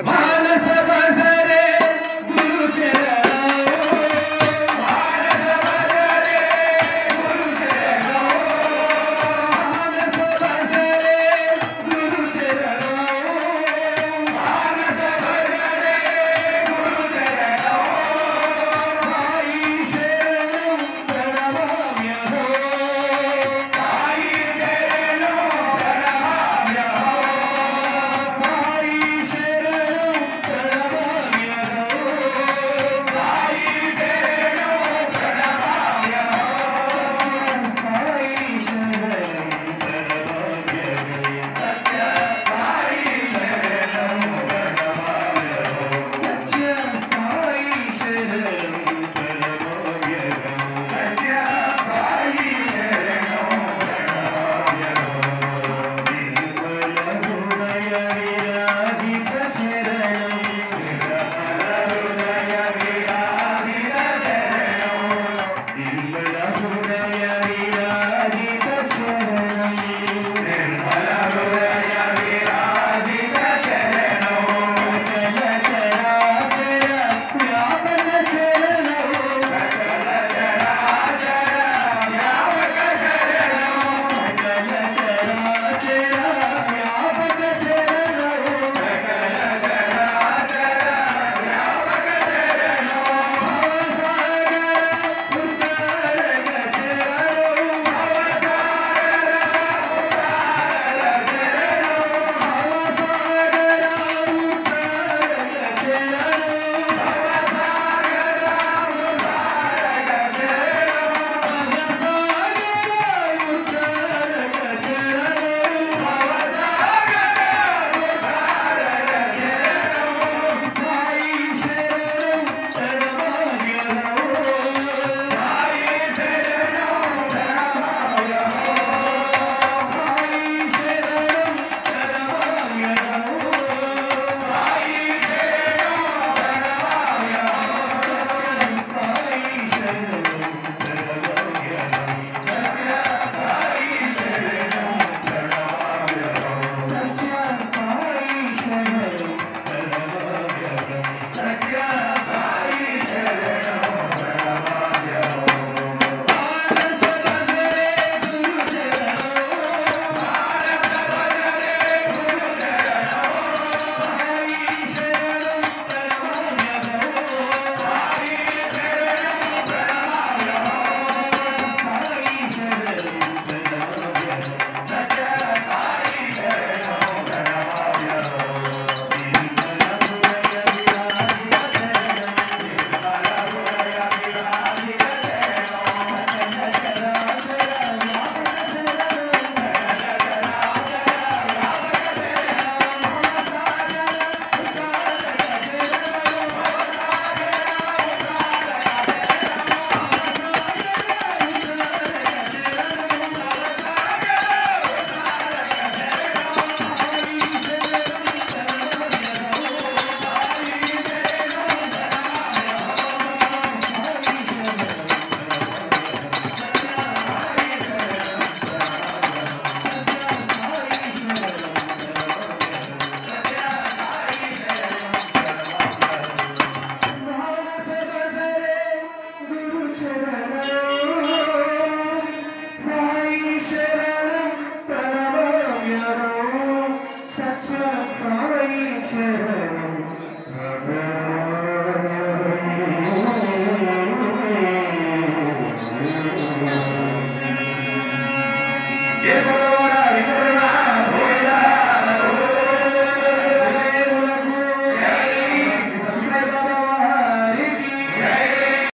मानस बसरे गुरु चरणों मानस बसरे गुरु चरणों मानस बसरे गुरु चरणों मानस बसरे गुरु चरणों साई शरणं प्रणमाम्यहो साई शरणं प्रणमाम्यहो साई शरणं प्रणमाम्यहो साई शरणं प्रणमाम्यहो साई शरणं प्रणमाम्यहो सत्य साई शरणं प्रणमाम्यहो सत्य साई शरणं प्रणमाम्यहो सत्य साई शरणं प्रणमाम्यहो निर्मल हृदय विराजित शरणं निर्मल हृदय विराजित शरणं निर्मल हृदय विराजित शरणं निर्मल हृदय विराजित शरणं सकल चराचर व्यापक शरणं सकल चराचर व्यापक शरणं सकल चराचर व्यापक शरणं सकल चराचर व्यापक शरणं भवसागर उद्धारक शरणं भवसागर उद्धारक शरणं भवसागर उद्धारक शरणं भवसागर उद्धारक Yeah.